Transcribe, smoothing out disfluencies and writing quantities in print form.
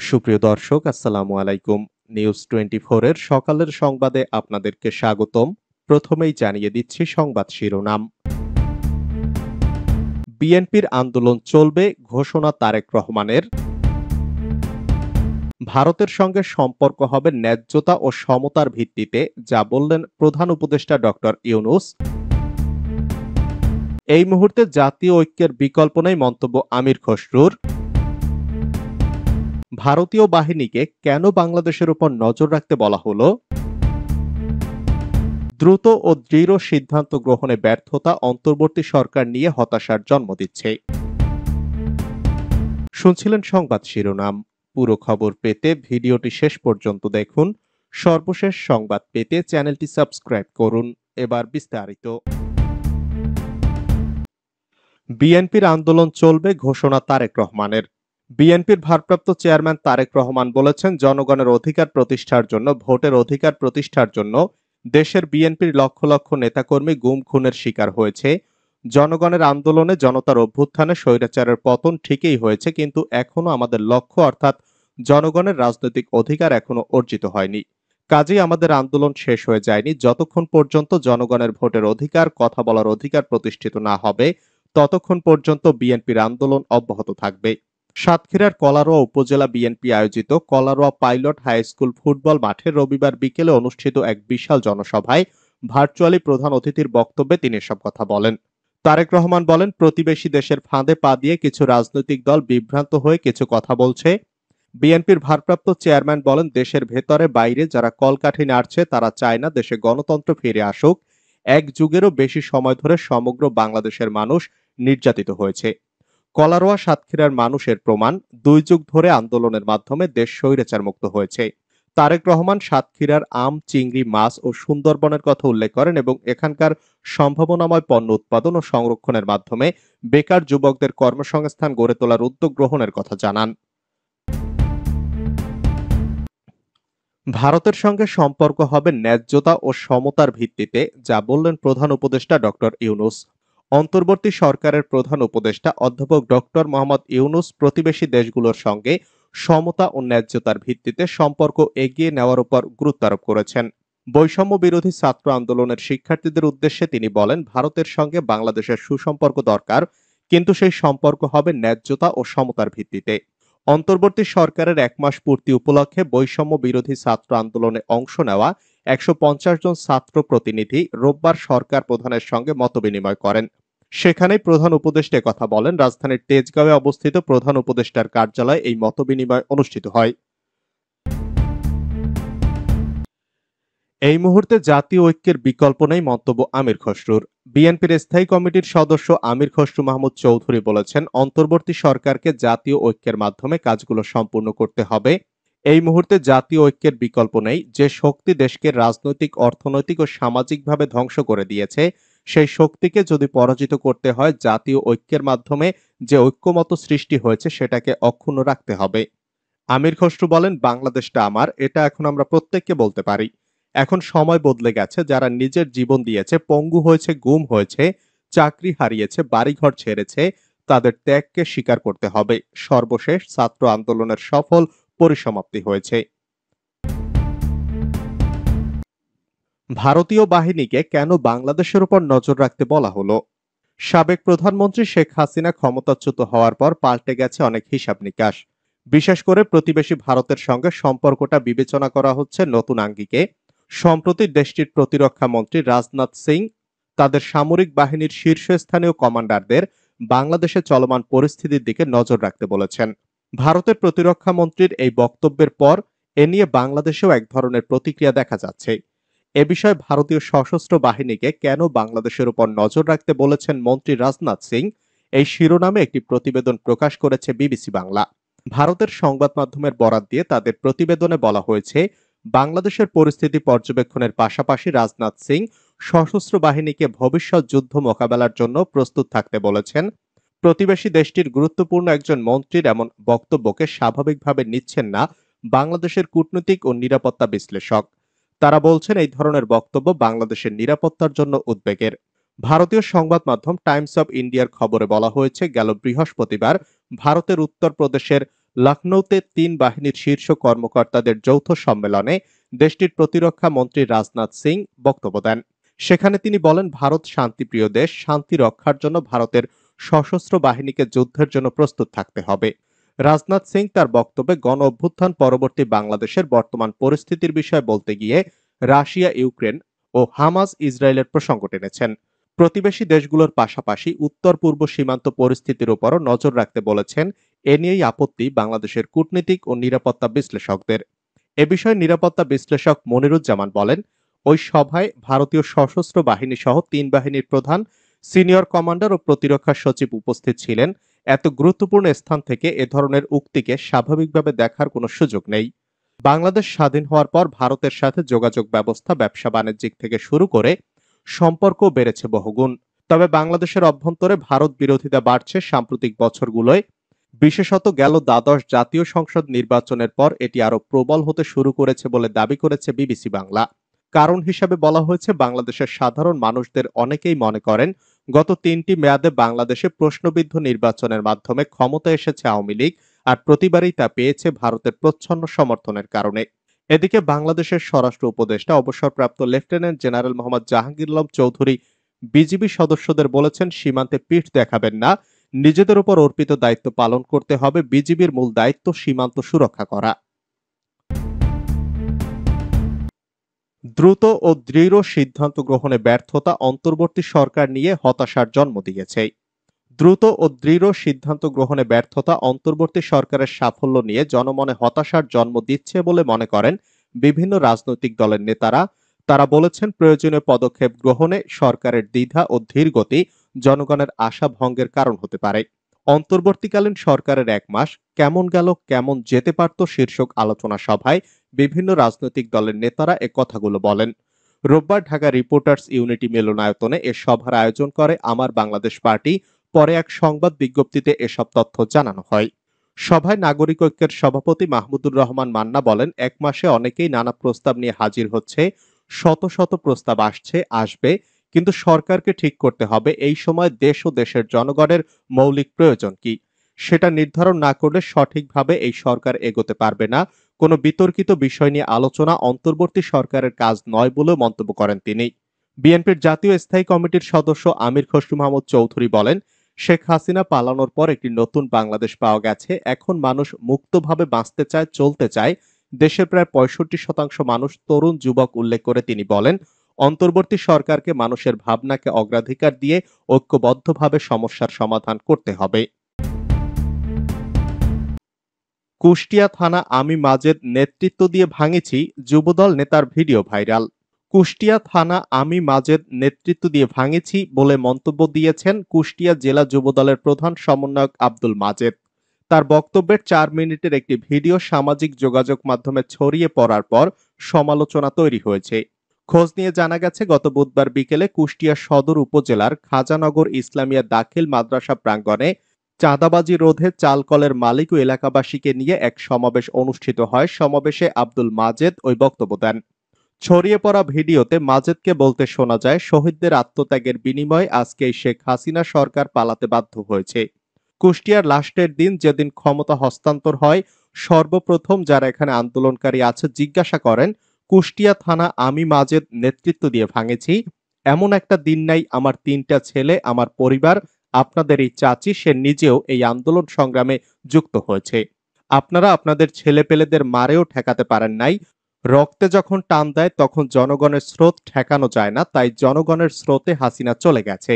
সুপ্রিয় দর্শক, আসসালামু আলাইকুম। নিউজ 24 এর সকালের সংবাদে আপনাদেরকে স্বাগতম। প্রথমেই জানিয়ে দিচ্ছি সংবাদ শিরোনাম। বিএনপির আন্দোলন চলবে, ঘোষণা তারেক রহমানের। ভারতের সঙ্গে সম্পর্ক হবে ন্যায্যতা ও সমতার ভিত্তিতে, যা বললেন প্রধান উপদেষ্টা ডক্টর ইউনূস। এই মুহূর্তে জাতীয় ঐক্যের বিকল্প নেই, মন্তব্য আমির খসরুর। ভারতীয় বাহিনীকে কেন বাংলাদেশের উপর নজর রাখতে বলা হলো? দ্রুত ও দৃঢ় সিদ্ধান্ত গ্রহণে ব্যর্থতা অন্তর্বর্তী সরকার নিয়ে হতাশার জন্ম দিচ্ছে। শুনছিলেন সংবাদ শিরোনাম। পুরো খবর পেতে ভিডিওটি শেষ পর্যন্ত দেখুন। সর্বশেষ সংবাদ পেতে চ্যানেলটি সাবস্ক্রাইব করুন। এবার বিস্তারিত। বিএনপির আন্দোলন চলবে, ঘোষণা তারেক রহমানের। বিএনপির ভারপ্রাপ্ত চেয়ারম্যান তারেক রহমান বলেছেন, জনগণের অধিকার প্রতিষ্ঠার জন্য, ভোটের অধিকার প্রতিষ্ঠার জন্য দেশের বিএনপির লক্ষ লক্ষ নেতাকর্মী গুম খুনের শিকার হয়েছে। জনগণের আন্দোলনে, জনতার অভ্যুত্থানে স্বৈরাচারের পতন ঠিকই হয়েছে, কিন্তু এখনো আমাদের লক্ষ্য অর্থাৎ জনগণের রাজনৈতিক অধিকার এখনো অর্জিত হয়নি। কাজেই আমাদের আন্দোলন শেষ হয়ে যায়নি। যতক্ষণ পর্যন্ত জনগণের ভোটের অধিকার, কথা বলার অধিকার প্রতিষ্ঠিত না হবে, ততক্ষণ পর্যন্ত বিএনপির আন্দোলন অব্যাহত থাকবে। সাতক্ষীরার কলারোয়া উপজেলা বিএনপি আয়োজিত Kalaroa pilot high school football মাঠে রবিবার বিকেলে অনুষ্ঠিত এক বিশাল জনসভায় ভার্চুয়ালি প্রধান অতিথির বক্তব্যে তিনি এসব কথা বলেন। তারেক রহমান বলেন, প্রতিবেশী দেশের ফাঁদে পা দিয়ে কিছু রাজনৈতিক দল বিভ্রান্ত হয়ে কিছু কথা বলছে। বিএনপির ভারপ্রাপ্ত চেয়ারম্যান বলেন, দেশের ভেতরে বাইরে যারা কলকাঠি নাড়ছে তারা চায় না দেশে গণতন্ত্র ফিরে আসুক। এক যুগেরও বেশি সময় ধরে সমগ্র বাংলাদেশের মানুষ নির্যাতিত হয়েছে। কলারোয়া সাতক্ষীরার মানুষের প্রমাণ, 2 যুগ ধরে আন্দোলনের মাধ্যমে দেশ স্বৈরাচার মুক্ত হয়েছে। তারেক রহমান সাতক্ষীরার আম, চিংড়ি, মাছ ও সুন্দরবনের কথা উল্লেখ করেন এবং এখানকার সম্ভাবনাময় পণ্য উৎপাদন ও সংরক্ষণের মাধ্যমে বেকার যুবকদের কর্মসংস্থান গড়ে তোলার উদ্যোগ গ্রহণের কথা জানান। ভারতের সঙ্গে সম্পর্ক হবে ন্যায্যতা ও সমতার ভিত্তিতে, যা বললেন প্রধান উপদেষ্টা ডক্টর ইউনূস। অন্তর্বর্তী সরকারের প্রধান উপদেষ্টা অধ্যাপক ডক্টর মোহাম্মদ ইউনূস প্রতিবেশী দেশগুলোর সঙ্গে সমতা ও ন্যায্যতার ভিত্তিতে সম্পর্ক এগিয়ে নেওয়ার উপর গুরুত্ব আরোপ করেছেন। বৈষম্য বিরোধী ছাত্র আন্দোলনের শিক্ষার্থীদের উদ্দেশ্যে তিনি বলেন, ভারতের সঙ্গে বাংলাদেশের সুসম্পর্ক দরকার, কিন্তু সেই সম্পর্ক হবে ন্যায্যতা ও সমতার ভিত্তিতে। অন্তর্বর্তী সরকারের 1 মাস পূর্তি উপলক্ষে বৈষম্য বিরোধী ছাত্র আন্দোলনে অংশ নেওয়া 150 জন ছাত্র প্রতিনিধি রোববার সরকার প্রধানের সঙ্গে মতবিনিময় করেন। সেখানেই প্রধান উপদেষ্টা কথা বলেন। রাজধানীর তেজগাঁওয়ে অবস্থিত প্রধান উপদেষ্টার কার্যালয়ে এই মতবিনিময় অনুষ্ঠিত হয়। এই মুহূর্তে জাতীয় ঐক্যের বিকল্প নেই, মন্তব্য আমির খসরুর। বিএনপির স্থায়ী কমিটির সদস্য আমির খসরু মাহমুদ চৌধুরী বলেছেন, অন্তর্বর্তী সরকারকে জাতীয় ঐক্যের মাধ্যমে কাজগুলো সম্পূর্ণ করতে হবে। এই মুহূর্তে জাতীয় ঐক্যের বিকল্প নেই। যে শক্তি দেশকে রাজনৈতিক, অর্থনৈতিক ও সামাজিকভাবে ধ্বংস করে দিয়েছে, সেই শক্তিকে যদি পরাজিত করতে হয়, জাতীয় ঐক্যের মাধ্যমে যে ঐক্যমত সৃষ্টি হয়েছে সেটাকে অক্ষুণ্ণ রাখতে হবে। আমির খসরু বলেন, বাংলাদেশটা আমার, এটা এখন আমরা প্রত্যেককে বলতে পারি। এখন সময় বদলে গেছে। যারা নিজের জীবন দিয়েছে, পঙ্গু হয়েছে, গুম হয়েছে, চাকরি হারিয়েছে, বাড়িঘর ছেড়েছে, তাদের ত্যাগকে স্বীকার করতে হবে। সর্বশেষ ছাত্র আন্দোলনের সফল পরিসমাপ্তি হয়েছে। ভারতীয় বাহিনীকে কেন বাংলাদেশের উপর নজর রাখতে বলা হলো? সাবেক প্রধানমন্ত্রী শেখ হাসিনা ক্ষমতাচ্যুত হওয়ার পর পাল্টে গেছে অনেক হিসাব নিকাশ। বিশেষ করে প্রতিবেশী ভারতের সঙ্গে সম্পর্কটা বিবেচনা করা হচ্ছে নতুন আঙ্গিকে। সম্প্রতি দেশটির প্রতিরক্ষা মন্ত্রী রাজনাথ সিং তাদের সামরিক বাহিনীর শীর্ষস্থানীয় কমান্ডারদের বাংলাদেশে চলমান পরিস্থিতির দিকে নজর রাখতে বলেছেন। ভারতের প্রতিরক্ষা মন্ত্রীর এই বক্তব্যের পর এ নিয়ে বাংলাদেশেও এক ধরনের প্রতিক্রিয়া দেখা যাচ্ছে। এ বিষয়ে ভারতীয় সশস্ত্র বাহিনীকে কেন বাংলাদেশের উপর নজর রাখতে বলেছেন মন্ত্রী রাজনাথ সিং, এই শিরোনামে একটি প্রতিবেদন প্রকাশ করেছে বিবিসি বাংলা। ভারতের সংবাদ মাধ্যমের বরাত দিয়ে তাদের প্রতিবেদনে বলা হয়েছে, বাংলাদেশের পরিস্থিতি পর্যবেক্ষণের পাশাপাশি রাজনাথ সিং সশস্ত্র বাহিনীকে ভবিষ্যৎ যুদ্ধ মোকাবেলার জন্য প্রস্তুত থাকতে বলেছেন। প্রতিবেশী দেশটির গুরুত্বপূর্ণ একজন মন্ত্রীর এমন বক্তব্যকে স্বাভাবিকভাবে নিচ্ছেন না বাংলাদেশের কূটনৈতিক ও নিরাপত্তা বিশ্লেষক। তারা বলছেন, এই ধরনের বক্তব্য বাংলাদেশের নিরাপত্তার জন্য উদ্বেগের। ভারতীয় সংবাদ মাধ্যম টাইমস অব ইন্ডিয়ার খবরে বলা হয়েছে, গেল বৃহস্পতিবার ভারতের উত্তরপ্রদেশের লখনৌতে ৩ বাহিনীর শীর্ষ কর্মকর্তাদের যৌথ সম্মেলনে দেশটির প্রতিরক্ষা মন্ত্রী রাজনাথ সিং বক্তব্য দেন। সেখানে তিনি বলেন, ভারত শান্তিপ্রিয় দেশ, শান্তি রক্ষার জন্য ভারতের সশস্ত্র বাহিনীকে যুদ্ধের জন্য প্রস্তুত থাকতে হবে। রাজনাথ সিং তার বক্তব্যে গণ অভ্যুত্থান পরবর্তী বাংলাদেশের বর্তমান পরিস্থিতির বিষয়ে বলতে গিয়ে রাশিয়া ইউক্রেন ও হামাস ইসরায়েলের প্রসঙ্গ টেনেছেন। প্রতিবেশী দেশগুলোর পাশাপাশি উত্তর পূর্ব সীমান্ত পরিস্থিতির উপরও নজর রাখতে বলেছেন। এ নিয়েই আপত্তি বাংলাদেশের কূটনীতিক ও নিরাপত্তা বিশ্লেষকদের। এ বিষয়ে নিরাপত্তা বিশ্লেষক মনিরুজ্জামান বলেন, ওই সভায় ভারতীয় সশস্ত্র বাহিনী সহ ৩ বাহিনীর প্রধান, সিনিয়র কমান্ডার ও প্রতিরক্ষা সচিব উপস্থিত ছিলেন। এত গুরুত্বপূর্ণ স্থান থেকে এ ধরনের উক্তিকে স্বাভাবিকভাবে দেখার কোনো সুযোগ নেই। বাংলাদেশ স্বাধীন হওয়ার পর ভারতের সাথে যোগাযোগ ব্যবস্থা, ব্যবসা বাণিজ্যিক থেকে শুরু করে সম্পর্ক বেড়েছে বহুগুণ। তবে বাংলাদেশের অভ্যন্তরে ভারত বিরোধিতা বাড়ছে সাম্প্রতিক বছরগুলোয়। বিশেষত গেল দ্বাদশ জাতীয় সংসদ নির্বাচনের পর এটি আরো প্রবল হতে শুরু করেছে বলে দাবি করেছে বিবিসি বাংলা। কারণ হিসাবে বলা হয়েছে, বাংলাদেশের সাধারণ মানুষদের অনেকেই মনে করেন গত 3টি মেয়াদে বাংলাদেশে প্রশ্নবিদ্ধ নির্বাচনের মাধ্যমে ক্ষমতায় এসেছে আওয়ামী লীগ, আর প্রতিবারই তা পেয়েছে ভারতের প্রচ্ছন্ন সমর্থনের কারণে। এদিকে বাংলাদেশের স্বরাষ্ট্র উপদেষ্টা অবসরপ্রাপ্ত lieutenant general Mohammad Jahangir Alam Chowdhury BGB সদস্যদের বলেছেন, সীমান্তে পিঠ দেখাবেন না, নিজেদের উপর অর্পিত দায়িত্ব পালন করতে হবে। বিজিবির মূল দায়িত্ব সীমান্ত সুরক্ষা করা। দ্রুত ও দৃঢ় সিদ্ধান্ত গ্রহণে ব্যর্থতা অন্তর্বর্তী সরকার নিয়ে হতাশার জন্ম দিয়েছে। দ্রুত ও দৃঢ় সিদ্ধান্ত গ্রহণে ব্যর্থতা অন্তর্বর্তী সরকারের সাফল্য নিয়ে জনমনে হতাশার জন্ম দিচ্ছে বলে মনে করেন বিভিন্ন রাজনৈতিক দলের নেতারা। তারা বলেছেন, প্রয়োজনীয় পদক্ষেপ গ্রহণে সরকারের দ্বিধা ও ধীরগতি জনগণের আশা ভঙ্গের কারণ হতে পারে। অন্তর্বর্তীকালীন সরকারের 1 মাস কেমন গেল, কেমন যেতে পারত শীর্ষক আলোচনা সভায় বিভিন্ন রাজনৈতিক দলের নেতারা এ কথাগুলো বলেন। রোববার ঢাকা রিপোর্টার্স ইউনিটি মিলনায়তনে এ সভার আয়োজন করে আমার বাংলাদেশ পার্টি। পরে এক সংবাদ বিজ্ঞপ্তিতে এসব তথ্য জানানো হয়। সভায় নাগরিক ঐক্যের সভাপতি মাহমুদুর রহমান মান্না বলেন, 1 মাসে অনেকেই নানা প্রস্তাব নিয়ে হাজির হচ্ছে, শত শত প্রস্তাব আসবে, কিন্তু সরকারকে ঠিক করতে হবে এই সময় দেশ ও দেশের জনগণের মৌলিক প্রয়োজন কি, সেটা নির্ধারণ না করলে সঠিকভাবে এই সরকার এগোতে পারবে না। কোনো বিতর্কিত বিষয় নিয়ে আলোচনা অন্তর্বর্তী সরকারের কাজ নয় বলেও মন্তব্য করেন তিনি। বিএনপির জাতীয় স্থায়ী কমিটির সদস্য আমির খসরু মাহমুদ চৌধুরী বলেন, শেখ হাসিনা পালানোর পর একটি নতুন বাংলাদেশ পাওয়া গেছে। এখন মানুষ মুক্তভাবে বাঁচতে চায়, চলতে চায়। দেশের প্রায় 65% মানুষ তরুণ, যুবক উল্লেখ করে তিনি বলেন, অন্তর্বর্তী সরকারকে মানুষের ভাবনাকে অগ্রাধিকার দিয়ে ঐক্যবদ্ধভাবে সমস্যার সমাধান করতে হবে। কুষ্টিয়া থানা আমি মাজেদ নেতৃত্ব দিয়ে ভাঙেছি, যুবদল নেতার ভিডিও ভাইরাল। কুষ্টিয়া থানা আমি মাজেদ নেতৃত্ব দিয়ে ভাঙেছি বলে মন্তব্য দিয়েছেন কুষ্টিয়া জেলা যুবদলের প্রধান সমন্বয়ক আব্দুল মাজেদ। তার বক্তব্যের 4 মিনিটের একটি ভিডিও সামাজিক যোগাযোগ মাধ্যমে ছড়িয়ে পড়ার পর সমালোচনা তৈরি হয়েছে। খোঁজ নিয়ে জানা গেছে, গত বুধবার বিকেলে কুষ্টিয়া সদর উপজেলার খাজানগর ইসলামিয়া দাখিল মাদ্রাসা প্রাঙ্গণে চাঁদাবাজি রোধে চালকলের মালিক ও এলাকাবাসীকে নিয়ে এক সমাবেশ অনুষ্ঠিত হয়। সমাবেশে আব্দুল মাজেদ ওই বক্তব্য দেন। ছড়িয়ে পড়া ভিডিওতে মাজেদকে বলতে শোনা যায়, শহীদদের আত্মত্যাগের বিনিময়ে আজকে এই শেখ হাসিনা সরকার পালাতে বাধ্য হয়েছে। কুষ্টিয়ার লাস্টের দিন, যেদিন ক্ষমতা হস্তান্তর হয়, সর্বপ্রথম যারা এখানে আন্দোলনকারী আছে জিজ্ঞাসা করেন, কুষ্টিয়া থানা আমি মাজেদ নেতৃত্ব দিয়ে ভাঙেছি। এমন একটা দিন নাই আমার 3টা ছেলে, আমার পরিবার, আপনাদের এই চাচি, সে নিজেও এই আন্দোলন সংগ্রামে যুক্ত হয়েছে। আপনারা আপনাদের ছেলেপেলেদের মারেও ঠেকাতে পারেন নাই। রক্তে যখন টান দেয় তখন জনগণের স্রোত ঠেকানো যায় না, তাই জনগণের স্রোতে হাসিনা চলে গেছে।